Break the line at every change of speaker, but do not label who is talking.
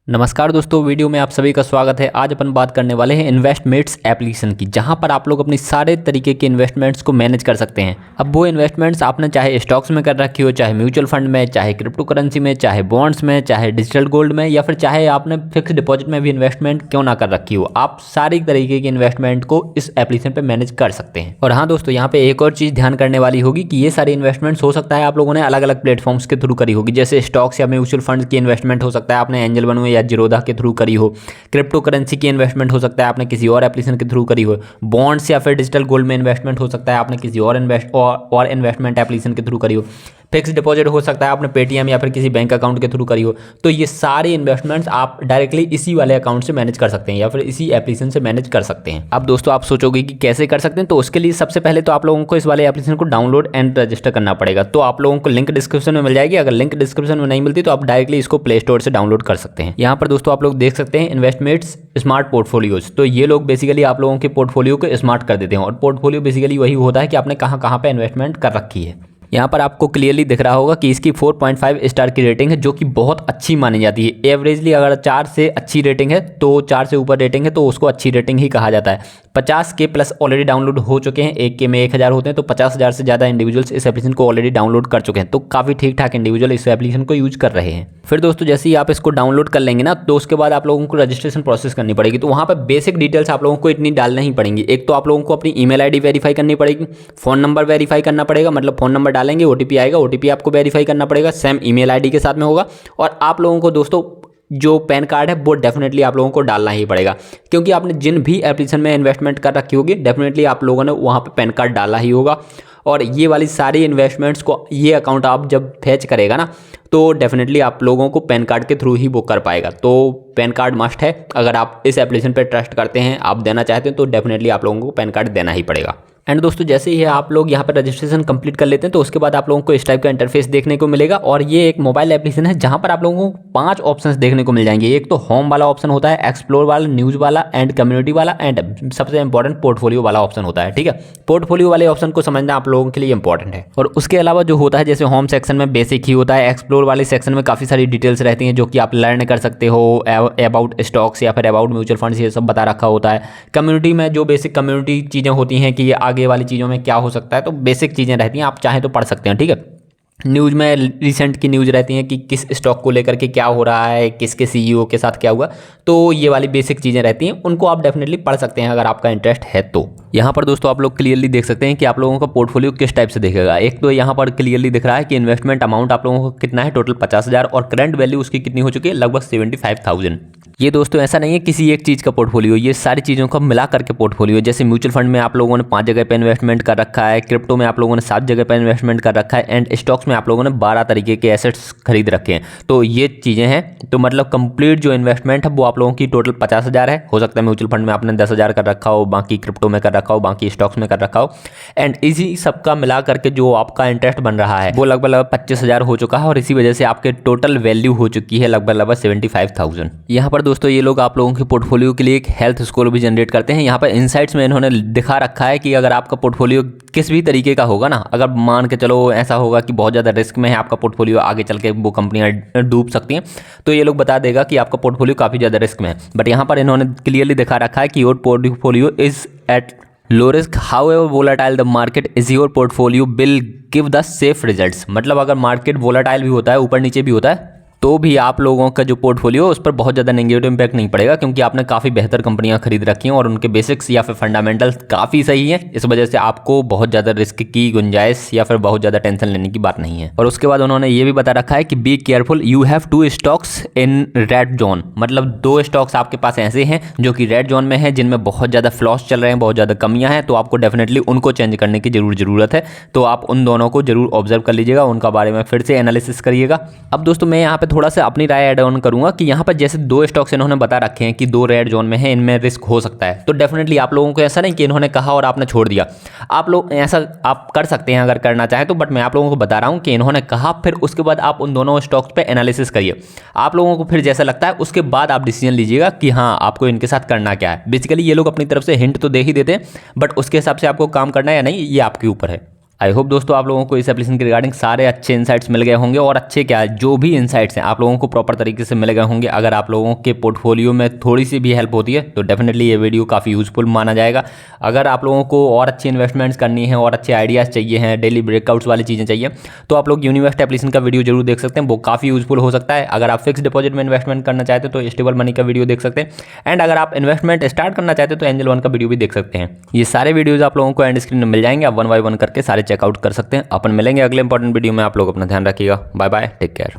नमस्कार दोस्तों, वीडियो में आप सभी का स्वागत है। आज अपन बात करने वाले हैं इन्वेस्टमेंट्स एप्लीकेशन की, जहां पर आप लोग अपनी सारे तरीके के इन्वेस्टमेंट्स को मैनेज कर सकते हैं। अब वो इन्वेस्टमेंट्स आपने चाहे स्टॉक्स में कर रखी हो, चाहे म्यूचुअल फंड में, चाहे क्रिप्टो करेंसी में, चाहे बॉन्ड्स में, चाहे डिजिटल गोल्ड में, या फिर चाहे आपने फिक्स डिपॉजिट में भी इन्वेस्टमेंट क्यों ना कर रखी हो, आप सारी तरीके की इन्वेस्टमेंट को इस एप्लीकेशन पर मैनेज कर सकते हैं। और हाँ दोस्तों, यहाँ पे एक और चीज़ ध्यान करने वाली होगी कि ये सारी इन्वेस्टमेंट्स हो सकता है आप लोगों ने अलग अलग प्लेटफॉर्म्स के थ्रू करी होगी। जैसे स्टॉक्स या म्यूचुअल फंड की इन्वेस्टमेंट हो सकता है आपने एंजल वन या जीरोधा के थ्रू करी हो। क्रिप्टो करेंसी की इन्वेस्टमेंट हो सकता है आपने किसी और एप्लीकेशन के थ्रू करी हो। बॉन्ड्स या फिर डिजिटल गोल्ड में इन्वेस्टमेंट हो सकता है आपने किसी और इन्वेस्टमेंट एप्लीकेशन के थ्रू करी हो। फिक्स डिपॉजिट हो सकता है आपने पेटीएम या फिर किसी बैंक अकाउंट के थ्रू करी हो। तो ये सारी इन्वेस्टमेंट्स आप डायरेक्टली इसी वाले अकाउंट से मैनेज कर सकते हैं या फिर इसी एप्लीकेशन से मैनेज कर सकते हैं। अब दोस्तों आप सोचोगे कि कैसे कर सकते हैं, तो उसके लिए सबसे पहले तो आप लोगों को इस वाले एप्लीकेशन को डाउनलोड एंड रजिस्टर करना पड़ेगा। तो आप लोगों को लिंक डिस्क्रिप्शन में मिल जाएगी। अगर लिंक डिस्क्रिप्शन में नहीं मिलती तो आप डायरेक्टली इसको प्ले स्टोर से डाउनलोड कर सकते हैं। यहाँ पर दोस्तों आप लोग देख सकते हैं इन्वेस्टमेंट्स स्मार्ट पोर्टफोलियोज। तो ये लोग बेसिकली आप लोगों के पोर्टफोलियो को स्मार्ट कर देते हैं। और पोर्टफोलियो बेसिकली वही होता है कि आपने कहाँ कहाँ पे इन्वेस्टमेंट कर रखी है। यहाँ पर आपको क्लियरली दिख रहा होगा कि इसकी 4.5 स्टार की रेटिंग है, जो कि बहुत अच्छी मानी जाती है। एवरेजली अगर 4 से अच्छी रेटिंग है तो 4 से ऊपर रेटिंग है तो उसको अच्छी रेटिंग ही कहा जाता है। 50 के प्लस ऑलरेडी डाउनलोड हो चुके हैं। एक के में 1000 होते हैं, तो 50,000 से ज़्यादा इंडिविजुअल्स इस एप्लीकेशन को ऑलरेडी डाउनलोड कर चुके हैं। तो काफ़ी ठीक ठाक इंडिविजुअल इस एप्लीकेशन को यूज कर रहे हैं। फिर दोस्तों जैसे ही आप इसको डाउनलोड कर लेंगे ना, तो उसके बाद आप लोगों को रजिस्ट्रेशन प्रोसेस करनी पड़ेगी। तो वहाँ पर बेसिक डिटेल्स आप लोगों को इतनी डालना ही पड़ेंगी। एक तो आप लोगों को अपनी ईमेल आईडी वेरीफाई करनी पड़ेगी, फ़ोन नंबर वेरीफाई करना पड़ेगा, मतलब फ़ोन नंबर डालेंगे ओटीपी आएगा, ओटीपी आपको वेरीफाई करना पड़ेगा, सेम ईमेल आईडी के साथ में होगा। और आप लोगों को दोस्तों जो पैन कार्ड है वो डेफिनेटली आप लोगों को डालना ही पड़ेगा, क्योंकि आपने जिन भी एप्लीकेशन में इन्वेस्टमेंट कर रखी होगी डेफिनेटली आप लोगों ने वहाँ पे पैन कार्ड डाला ही होगा। और ये वाली सारी इन्वेस्टमेंट्स को ये अकाउंट आप जब फैच करेगा ना, तो डेफिनेटली आप लोगों को पैन कार्ड के थ्रू ही वो कर पाएगा। तो पैन कार्ड मस्ट है। अगर आप इस एप्लीकेशन पर ट्रस्ट करते हैं, आप देना चाहते हैं, तो डेफिनेटली आप लोगों को पैन कार्ड देना ही पड़ेगा। एंड दोस्तों जैसे ही आप लोग यहाँ पर रजिस्ट्रेशन कंप्लीट कर लेते हैं, तो उसके बाद आप लोगों को इस टाइप का इंटरफेस देखने को मिलेगा। और ये एक मोबाइल एप्लीकेशन है जहाँ पर आप लोगों को 5 ऑप्शंस देखने को मिल जाएंगे। एक तो होम वाला ऑप्शन होता है, एक्सप्लोर वाला, न्यूज़ वाला एंड कम्युनिटी वाला, एंड सबसे इंपॉर्टेंट पोर्टफोलियो वाला ऑप्शन होता है। ठीक है, पोर्टफोलियो वाले ऑप्शन को समझना आप लोगों के लिए इंपॉर्टेंट है। और उसके अलावा जो होता है, जैसे होम सेक्शन में बेसिक ही होता है, एक्सप्लोर वाले सेक्शन में काफ़ी सारी डिटेल्स रहती हैं जो कि आप लर्न कर सकते हो अबाउट स्टॉक्स या फिर अबाउट म्यूचुअल फंड्स, ये सब बता रखा होता है। कम्युनिटी में जो बेसिक कम्युनिटी चीज़ें होती हैं कि ये आगे वाली चीज़ों में क्या हो सकता है, तो बेसिक चीज़ें रहती हैं, आप चाहें तो पढ़ सकते हैं। ठीक है, न्यूज़ में रिसेंट की न्यूज़ रहती हैं कि किस स्टॉक को लेकर के क्या हो रहा है, किसके सीईओ के साथ क्या हुआ, तो ये वाली बेसिक चीज़ें रहती हैं, उनको आप डेफिनेटली पढ़ सकते हैं अगर आपका इंटरेस्ट है तो। यहाँ पर दोस्तों आप लोग क्लियरली देख सकते हैं कि आप लोगों का पोर्टफोलियो किस टाइप से दिखेगा। एक तो यहाँ पर क्लियरली दिख रहा है कि इन्वेस्टमेंट अमाउंट आप लोगों को कितना है, टोटल 50,000, और करंट वैल्यू उसकी कितनी हो चुकी है, लगभग 75,000। ये दोस्तों ऐसा नहीं है किसी एक चीज़ का पोर्टफोलियो, ये सारी चीज़ों का मिला करके पोर्टफोलियो। जैसे म्यूचुअल फंड में आप लोगों ने 5 जगह पे इन्वेस्टमेंट कर रखा है, क्रिप्टो में आप लोगों ने 7 जगह पे इन्वेस्टमेंट कर रखा है, एंड स्टॉक्स में आप लोगों ने 12 तरीके के एसेट्स खरीद रखे हैं। तो ये चीज़ें हैं, तो मतलब कंप्लीट जो इन्वेस्टमेंट है वो आप लोगों की टोटल 50,000 है। हो सकता है म्यूचुअल फंड में आपने 10,000 कर रखा हो, बाकी क्रिप्टो में कर रखा हो, बाकी स्टॉक्स में कर रखा हो, एंड इसी सबका मिला करके जो आपका इंटरेस्ट बन रहा है वो लगभग 25,000 हो चुका है। और इसी वजह से आपके टोटल वैल्यू हो चुकी है लगभग 75,000। यहाँ पर दोस्तों ये लोग आप लोगों के पोर्टफोलियो के लिए एक हेल्थ स्कोर भी जनरेट करते हैं। यहाँ पर इनसाइट्स में इन्होंने दिखा रखा है कि अगर आपका पोर्टफोलियो किस भी तरीके का होगा ना, अगर मान के चलो ऐसा होगा कि बहुत ज़्यादा रिस्क में है आपका पोर्टफोलियो, आगे चल के वो कंपनियां डूब सकती हैं, तो ये लोग बता देगा कि आपका पोर्टफोलियो काफ़ी ज़्यादा रिस्क में है। बट यहाँ पर इन्होंने क्लियरली दिखा रखा है कि your portfolio is at low risk, however volatile the market is your portfolio will give the safe results. मतलब अगर मार्केट वोलेटाइल भी होता है, ऊपर नीचे भी होता है, तो भी आप लोगों का जो पोर्टफोलियो उस पर बहुत ज़्यादा नेगेटिव इंपैक्ट नहीं पड़ेगा, क्योंकि आपने काफ़ी बेहतर कंपनियां खरीद रखी हैं और उनके बेसिक्स या फिर फंडामेंटल्स काफ़ी सही हैं। इस वजह से आपको बहुत ज़्यादा रिस्क की गुंजाइश या फिर बहुत ज़्यादा टेंशन लेने की बात नहीं है। और उसके बाद उन्होंने ये भी बता रखा है कि be careful, you have 2 stocks in red zone. मतलब 2 स्टॉक्स आपके पास ऐसे हैं जो कि रेड जोन में हैं, जिनमें बहुत ज़्यादा फ्लॉस चल रहे हैं, बहुत ज़्यादा कमियाँ हैं, तो आपको डेफिनेटली उनको चेंज करने की ज़रूरत है। तो आप उन दोनों को जरूर ऑब्जर्व कर लीजिएगा, उनका बारे में फिर से एनालिसिस करिएगा। अब दोस्तों मैं यहाँ पर थोड़ा सा अपनी राय ऐड ऑन करूंगा कि यहाँ पर जैसे 2 स्टॉक्स इन्होंने बता रखे हैं कि 2 रेड जोन में है, इनमें रिस्क हो सकता है, तो डेफिनेटली आप लोगों को ऐसा नहीं कि इन्होंने कहा और आपने छोड़ दिया। आप लोग ऐसा आप कर सकते हैं अगर करना चाहें तो, बट मैं आप लोगों को बता रहा हूं कि इन्होंने कहा, फिर उसके बाद आप उन दोनों स्टॉक्स पे एनालिसिस करिए। आप लोगों को फिर जैसा लगता है उसके बाद आप डिसीजन लीजिएगा कि हाँ आपको इनके साथ करना क्या है। बेसिकली ये लोग अपनी तरफ से हिंट तो दे ही देते हैं, बट उसके हिसाब से आपको काम करना है या नहीं, ये आपके ऊपर है। आई होप दोस्तों आप लोगों को इस एप्लीकेशन के रिगार्डिंग सारे अच्छे इंसाइट्स मिल गए होंगे, और अच्छे क्या जो भी इंसाइट्स हैं आप लोगों को प्रॉपर तरीके से मिल गए होंगे। अगर आप लोगों के पोर्टफोलियो में थोड़ी सी भी हेल्प होती है तो डेफिनेटली ये वीडियो काफ़ी यूजफुल माना जाएगा। अगर आप लोगों को और अच्छी इन्वेस्टमेंट्स करनी है और अच्छे आइडियाज़ चाहिए हैं, डेली ब्रेकआउट्स वाली चीज़ें चाहिए, तो आप लोग यूनिवेस्ट एप्लीकेशन का वीडियो जरूर देख सकते हैं, वो काफ़ी यूजफुल हो सकता है। अगर आप फिक्स डिपॉजिट में इन्वेस्टमेंट करना चाहते हो तो स्टेबल मनी का वीडियो देख सकते हैं, एंड अगर आप इन्वेस्टमेंट स्टार्ट करना चाहते हो तो एंजल वन का वीडियो भी देख सकते हैं। ये सारे वीडियोज आप लोगों को एंड स्क्रीन में मिल जाएंगे, आप 1 बाय 1 करके सारे चेकआउट कर सकते हैं। अपन मिलेंगे अगले इंपॉर्टेंट वीडियो में, आप लोग अपना ध्यान रखिएगा। Bye bye, take care.